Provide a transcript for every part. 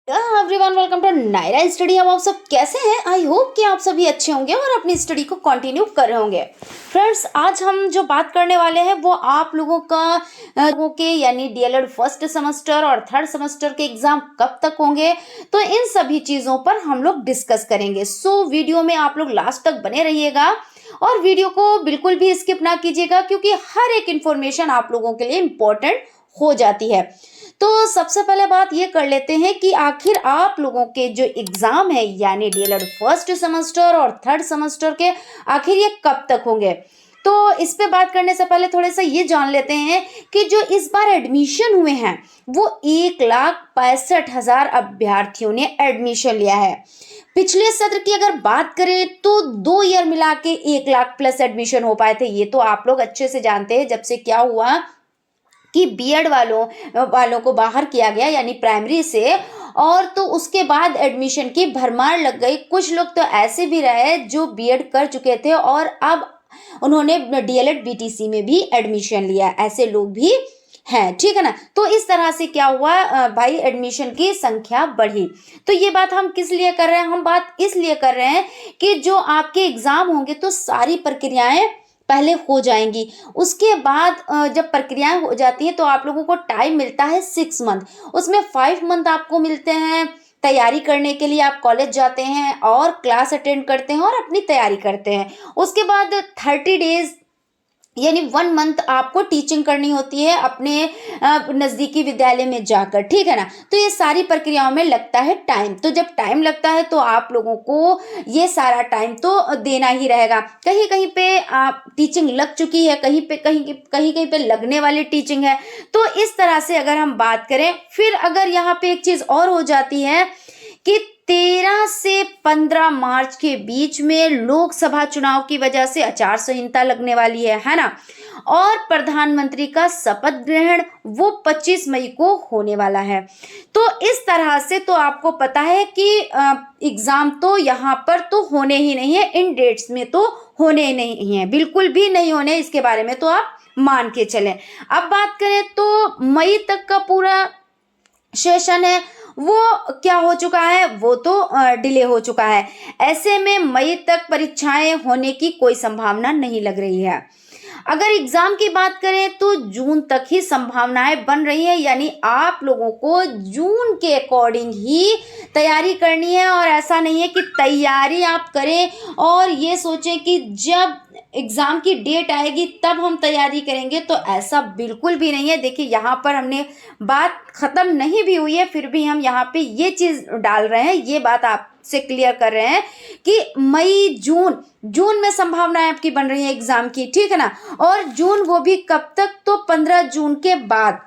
Everyone welcome to Naira study. अब आप सब कैसे हैं? आई होप कि आप सभी अच्छे होंगे और अपनी स्टडी को कंटिन्यू कर रहे होंगे। फ्रेंड्स, आज हम जो बात करने वाले हैं वो आप लोगों के यानी डीएलएड फर्स्ट सेमेस्टर और थर्ड सेमेस्टर के एग्जाम कब तक होंगे, तो इन सभी चीज़ों पर हम लोग डिस्कस करेंगे। सो वीडियो में आप लोग लास्ट तक बने रहिएगा और वीडियो को बिल्कुल भी स्किप ना कीजिएगा, क्योंकि हर एक इन्फॉर्मेशन आप लोगों के लिए इम्पोर्टेंट हो जाती है। तो सबसे पहले बात ये कर लेते हैं कि आखिर आप लोगों के जो एग्जाम है यानी डीएलएड फर्स्ट सेमेस्टर और थर्ड सेमेस्टर के आखिर ये कब तक होंगे। तो इस पे बात करने से पहले थोड़ा सा ये जान लेते हैं कि जो इस बार एडमिशन हुए हैं वो 1,65,000 अभ्यर्थियों ने एडमिशन लिया है। पिछले सत्र की अगर बात करें तो 2 ईयर मिला के 1 लाख प्लस एडमिशन हो पाए थे। ये तो आप लोग अच्छे से जानते हैं, जब से क्या हुआ कि बीएड वालों को बाहर किया गया यानी प्राइमरी से, और तो उसके बाद एडमिशन की भरमार लग गई। कुछ लोग तो ऐसे भी रहे जो बीएड कर चुके थे और अब उन्होंने डीएलएड बीटीसी में भी एडमिशन लिया, ऐसे लोग भी हैं, ठीक है ना। तो इस तरह से क्या हुआ भाई, एडमिशन की संख्या बढ़ी। तो ये बात हम किस लिए कर रहे हैं? हम बात इसलिए कर रहे हैं कि जो आपके एग्जाम होंगे तो सारी प्रक्रियाएं पहले हो जाएंगी। उसके बाद जब प्रक्रियाएं हो जाती हैं तो आप लोगों को टाइम मिलता है 6 मंथ। उसमें 5 मंथ आपको मिलते हैं तैयारी करने के लिए। आप कॉलेज जाते हैं और क्लास अटेंड करते हैं और अपनी तैयारी करते हैं। उसके बाद 30 डेज यानी 1 मंथ आपको टीचिंग करनी होती है अपने नज़दीकी विद्यालय में जाकर, ठीक है ना। तो ये सारी प्रक्रियाओं में लगता है टाइम। तो जब टाइम लगता है तो आप लोगों को ये सारा टाइम तो देना ही रहेगा। कहीं कहीं पे टीचिंग लग चुकी है, कहीं पे लगने वाली टीचिंग है। तो इस तरह से अगर हम बात करें, फिर अगर यहाँ पे एक चीज़ और हो जाती है कि 13 से 15 मार्च के बीच में लोकसभा चुनाव की वजह से आचार संहिता लगने वाली है ना। और प्रधानमंत्री का शपथ ग्रहण वो 25 मई को होने वाला है। तो इस तरह से तो आपको पता है कि एग्जाम तो यहाँ पर तो होने ही नहीं है, इन डेट्स में तो होने ही नहीं है, बिल्कुल भी नहीं होने। इसके बारे में तो आप मान के चलें। अब बात करें तो मई तक का पूरा सेशन है वो क्या हो चुका है, वो तो डिले हो चुका है। ऐसे में मई तक परीक्षाएं होने की कोई संभावना नहीं लग रही है। अगर एग्जाम की बात करें तो जून तक ही संभावनाएं बन रही है, यानी आप लोगों को जून के अकॉर्डिंग ही तैयारी करनी है। और ऐसा नहीं है कि तैयारी आप करें और ये सोचें कि जब एग्जाम की डेट आएगी तब हम तैयारी करेंगे, तो ऐसा बिल्कुल भी नहीं है। देखिए, यहाँ पर हमने बात खत्म नहीं भी हुई है, फिर भी हम यहाँ पे ये चीज़ डाल रहे हैं, ये बात आपसे क्लियर कर रहे हैं कि मई जून में संभावनाएं आपकी बन रही है एग्जाम की, ठीक है ना। और जून वो भी कब तक, तो 15 जून के बाद।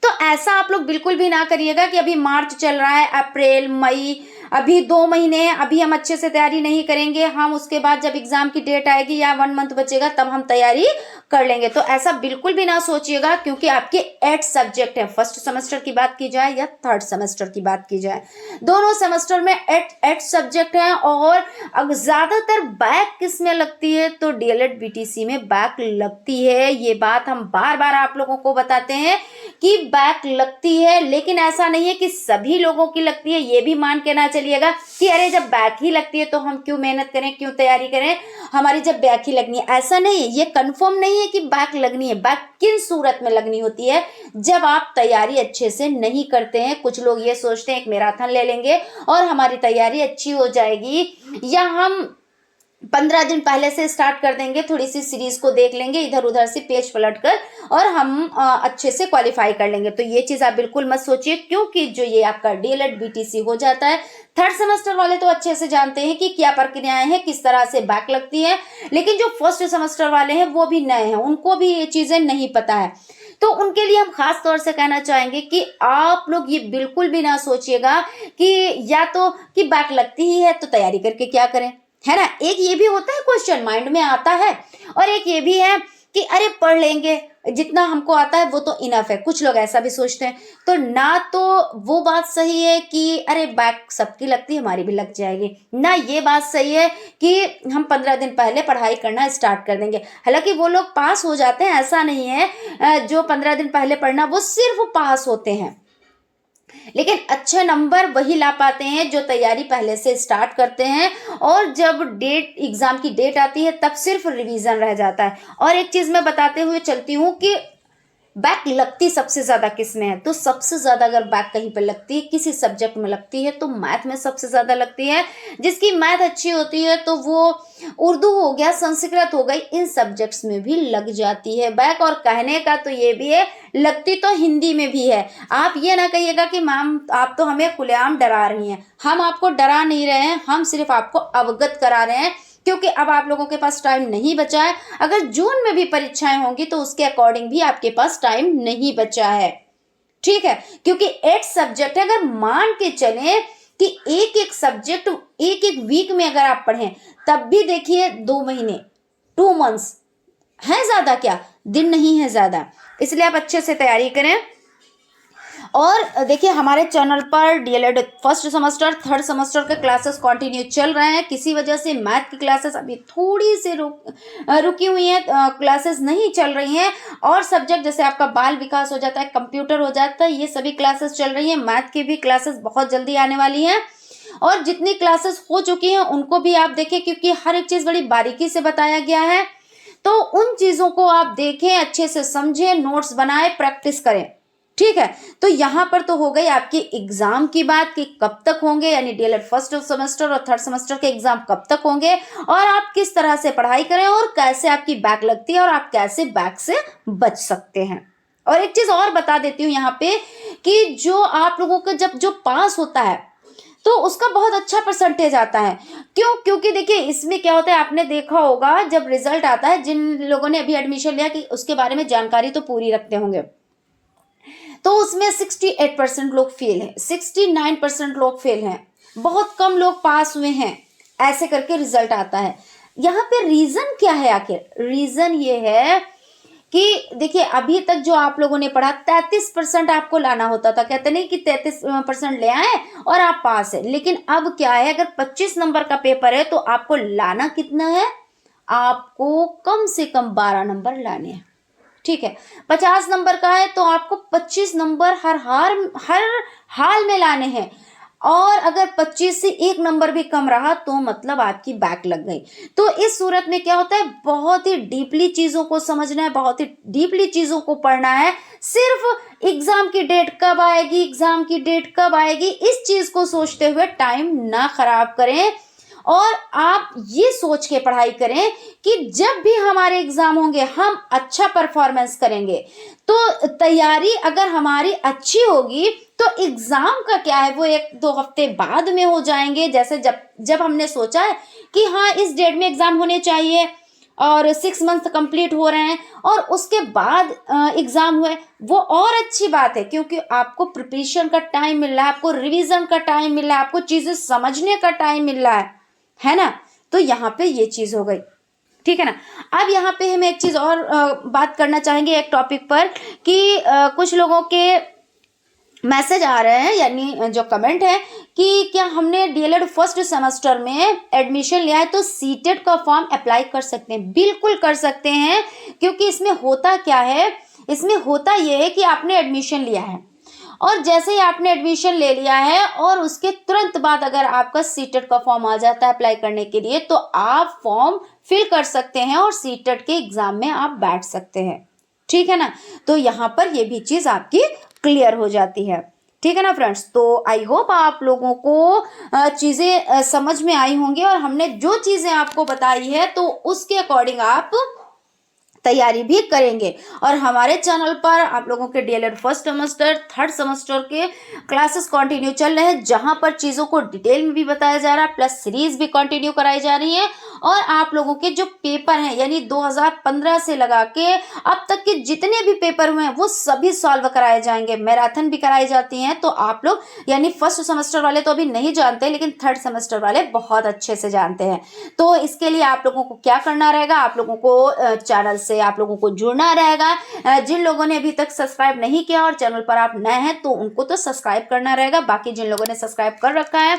तो ऐसा आप लोग बिल्कुल भी ना करिएगा कि अभी मार्च चल रहा है, अप्रैल मई अभी 2 महीने हैं, अभी हम अच्छे से तैयारी नहीं करेंगे, हम उसके बाद जब एग्जाम की डेट आएगी या 1 मंथ बचेगा तब हम तैयारी कर लेंगे। तो ऐसा बिल्कुल भी ना सोचिएगा, क्योंकि आपके 8 सब्जेक्ट है। फर्स्ट सेमेस्टर की बात की जाए या थर्ड सेमेस्टर की बात की जाए, दोनों सेमेस्टर में 8 सब्जेक्ट हैं। और अब ज्यादातर बैक किस में लगती है, तो डीएलएड बीटीसी में बैक लगती है। ये बात हम बार बार आप लोगों को बताते हैं कि बैक लगती है, लेकिन ऐसा नहीं है कि सभी लोगों की लगती है। ये भी मान के ना चलिएगा कि अरे जब बैक ही लगती है तो हम क्यों मेहनत करें, क्यों तैयारी करें, हमारी जब बैक ही लगनी है। ऐसा नहीं है, ये कंफर्म नहीं है कि बैक लगनी है। बैक किन सूरत में लगनी होती है, जब आप तैयारी अच्छे से नहीं करते हैं। कुछ लोग ये सोचते हैं एक मैराथन ले लेंगे और हमारी तैयारी अच्छी हो जाएगी, या हम 15 दिन पहले से स्टार्ट कर देंगे, थोड़ी सी सीरीज को देख लेंगे इधर उधर से पेज पलट कर, और हम अच्छे से क्वालिफाई कर लेंगे। तो ये चीज़ आप बिल्कुल मत सोचिए, क्योंकि जो ये आपका डीएलएड बीटीसी हो जाता है, थर्ड सेमेस्टर वाले तो अच्छे से जानते हैं कि क्या प्रक्रियाएं हैं, किस तरह से बैक लगती है। लेकिन जो फर्स्ट सेमेस्टर वाले हैं वो भी नए हैं, उनको भी ये चीज़ें नहीं पता है। तो उनके लिए हम खास तौर से कहना चाहेंगे कि आप लोग ये बिल्कुल भी ना सोचिएगा कि या तो कि बैक लगती ही है तो तैयारी करके क्या करें, है ना। एक ये भी होता है, क्वेश्चन माइंड में आता है, और एक ये भी है कि अरे पढ़ लेंगे, जितना हमको आता है वो तो इनफ है। कुछ लोग ऐसा भी सोचते हैं। तो ना तो वो बात सही है कि अरे बैक सबकी लगती है, हमारी भी लग जाएगी, ना ये बात सही है कि हम 15 दिन पहले पढ़ाई करना स्टार्ट कर देंगे। हालांकि वो लोग पास हो जाते हैं, ऐसा नहीं है। जो 15 दिन पहले पढ़ना वो सिर्फ पास होते हैं, लेकिन अच्छे नंबर वही ला पाते हैं जो तैयारी पहले से स्टार्ट करते हैं, और जब डेट एग्जाम की डेट आती है तब सिर्फ रिवीजन रह जाता है। और एक चीज मैं बताते हुए चलती हूँ कि बैक लगती सबसे ज्यादा किस में है, तो सबसे ज्यादा अगर बैक कहीं पर लगती है, किसी सब्जेक्ट में लगती है, तो मैथ में सबसे ज्यादा लगती है। जिसकी मैथ अच्छी होती है तो वो उर्दू हो गया, संस्कृत हो गई, इन सब्जेक्ट्स में भी लग जाती है बैक। और कहने का तो ये भी है, लगती तो हिंदी में भी है। आप ये ना कहिएगा कि मैम आप तो हमें खुलेआम डरा रही हैं। हम आपको डरा नहीं रहे हैं, हम सिर्फ आपको अवगत करा रहे हैं, क्योंकि अब आप लोगों के पास टाइम नहीं बचा है। अगर जून में भी परीक्षाएं होंगी तो उसके अकॉर्डिंग भी आपके पास टाइम नहीं बचा है, ठीक है। क्योंकि 8 सब्जेक्ट है, अगर मान के चलें कि एक एक सब्जेक्ट एक एक वीक में अगर आप पढ़ें, तब भी देखिए 2 महीने 2 मंथ्स है, ज्यादा क्या दिन नहीं है ज्यादा। इसलिए आप अच्छे से तैयारी करें। और देखिए हमारे चैनल पर DElEd first semester third semester के क्लासेस कंटिन्यू चल रहे हैं। किसी वजह से मैथ की क्लासेस अभी थोड़ी सी रुकी हुई हैं, क्लासेस नहीं चल रही हैं। और सब्जेक्ट जैसे आपका बाल विकास हो जाता है, कंप्यूटर हो जाता है, ये सभी क्लासेस चल रही हैं। मैथ की भी क्लासेस बहुत जल्दी आने वाली हैं। और जितनी क्लासेस हो चुकी हैं उनको भी आप देखें, क्योंकि हर एक चीज़ बड़ी बारीकी से बताया गया है। तो उन चीज़ों को आप देखें, अच्छे से समझें, नोट्स बनाएं, प्रैक्टिस करें, ठीक है। तो यहाँ पर तो हो गई आपकी एग्जाम की बात कि कब तक होंगे, यानी डीएलएड फर्स्ट सेमेस्टर और थर्ड सेमेस्टर के एग्जाम कब तक होंगे, और आप किस तरह से पढ़ाई करें, और कैसे आपकी बैक लगती है, और आप कैसे बैक से बच सकते हैं। और एक चीज और बता देती हूँ यहाँ पे कि जो आप लोगों का जब जो पास होता है तो उसका बहुत अच्छा परसेंटेज आता है। क्यों? क्योंकि देखिए इसमें क्या होता है, आपने देखा होगा जब रिजल्ट आता है, जिन लोगों ने अभी एडमिशन लिया कि उसके बारे में जानकारी तो पूरी रखते होंगे, तो उसमें 68% लोग फेल हैं, 69% लोग फेल हैं, बहुत कम लोग पास हुए हैं, ऐसे करके रिजल्ट आता है। यहाँ पे रीजन क्या है? आखिर रीजन ये है कि देखिए अभी तक जो आप लोगों ने पढ़ा 33% आपको लाना होता था। कहते नहीं कि 33% ले आए और आप पास है, लेकिन अब क्या है, अगर 25 नंबर का पेपर है तो आपको लाना कितना है? आपको कम से कम 12 नंबर लाने हैं, ठीक है। 50 नंबर का है तो आपको 25 नंबर हर हाल में लाने हैं। और अगर 25 से 1 नंबर भी कम रहा तो मतलब आपकी बैक लग गई। तो इस सूरत में क्या होता है, बहुत ही डीपली चीजों को समझना है, बहुत ही डीपली चीजों को पढ़ना है। सिर्फ एग्जाम की डेट कब आएगी, एग्जाम की डेट कब आएगी, इस चीज को सोचते हुए टाइम ना खराब करें। और आप ये सोच के पढ़ाई करें कि जब भी हमारे एग्जाम होंगे हम अच्छा परफॉर्मेंस करेंगे। तो तैयारी अगर हमारी अच्छी होगी तो एग्जाम का क्या है, वो 1-2 हफ्ते बाद में हो जाएंगे। जैसे जब हमने सोचा है कि हाँ इस डेट में एग्जाम होने चाहिए और 6 मंथ कंप्लीट हो रहे हैं और उसके बाद एग्जाम हुए, वो और अच्छी बात है, क्योंकि आपको प्रिपरेशन का टाइम मिल रहा है, आपको रिवीजन का टाइम मिल रहा है, आपको चीजें समझने का टाइम मिल रहा है ना। तो यहाँ पे ये चीज हो गई, ठीक है ना। अब यहाँ पे हम एक चीज और बात करना चाहेंगे एक टॉपिक पर कि कुछ लोगों के मैसेज आ रहे हैं, यानी जो कमेंट है कि क्या हमने डीएलएड फर्स्ट सेमेस्टर में एडमिशन लिया है तो सीटेट का फॉर्म अप्लाई कर सकते हैं? बिल्कुल कर सकते हैं, क्योंकि इसमें होता क्या है, इसमें होता यह है कि आपने एडमिशन लिया है और जैसे ही आपने एडमिशन ले लिया है और उसके तुरंत बाद अगर आपका सीटेट का फॉर्म आ जाता है अप्लाई करने के लिए, तो आप फॉर्म फिल कर सकते हैं और सीटेट के एग्जाम में आप बैठ सकते हैं, ठीक है ना। तो यहाँ पर ये भी चीज आपकी क्लियर हो जाती है, ठीक है ना फ्रेंड्स। तो आई होप आप लोगों को चीजें समझ में आई होंगी और हमने जो चीजें आपको बताई है तो उसके अकॉर्डिंग आप तैयारी भी करेंगे। और हमारे चैनल पर आप लोगों के DElEd first semester third semester के क्लासेस कंटिन्यू चल रहे हैं, जहां पर चीज़ों को डिटेल में भी बताया जा रहा है, प्लस सीरीज भी कंटिन्यू कराई जा रही है। और आप लोगों के जो पेपर हैं, यानी 2015 से लगा के अब तक के जितने भी पेपर हुए हैं वो सभी सॉल्व कराए जाएंगे, मैराथन भी कराई जाती हैं। तो आप लोग यानी फर्स्ट सेमेस्टर वाले तो अभी नहीं जानते, लेकिन थर्ड सेमेस्टर वाले बहुत अच्छे से जानते हैं। तो इसके लिए आप लोगों को क्या करना रहेगा, आप लोगों को चैनल से आप लोगों को जुड़ना रहेगा। जिन लोगों ने अभी तक सब्सक्राइब नहीं किया और चैनल पर आप नए हैं तो उनको तो सब्सक्राइब करना रहेगा। बाकी जिन लोगों ने सब्सक्राइब कर रखा है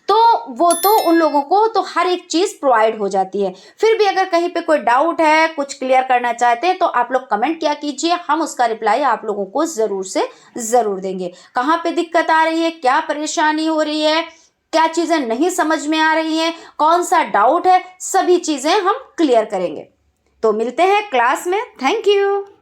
तो वो तो उन लोगों को तो हर एक चीज़ प्रोवाइड हो जाती है। फिर भी अगर कहीं पे कोई डाउट है, कुछ क्लियर करना चाहते हैं, तो आप लोग कमेंट किया कीजिए, हम उसका रिप्लाई आप लोगों को ज़रूर से ज़रूर देंगे। कहाँ पे दिक्कत आ रही है, क्या परेशानी हो रही है, क्या चीज़ें नहीं समझ में आ रही हैं, कौन सा डाउट है, सभी चीज़ें हम क्लियर करेंगे। तो मिलते हैं क्लास में। Thank you.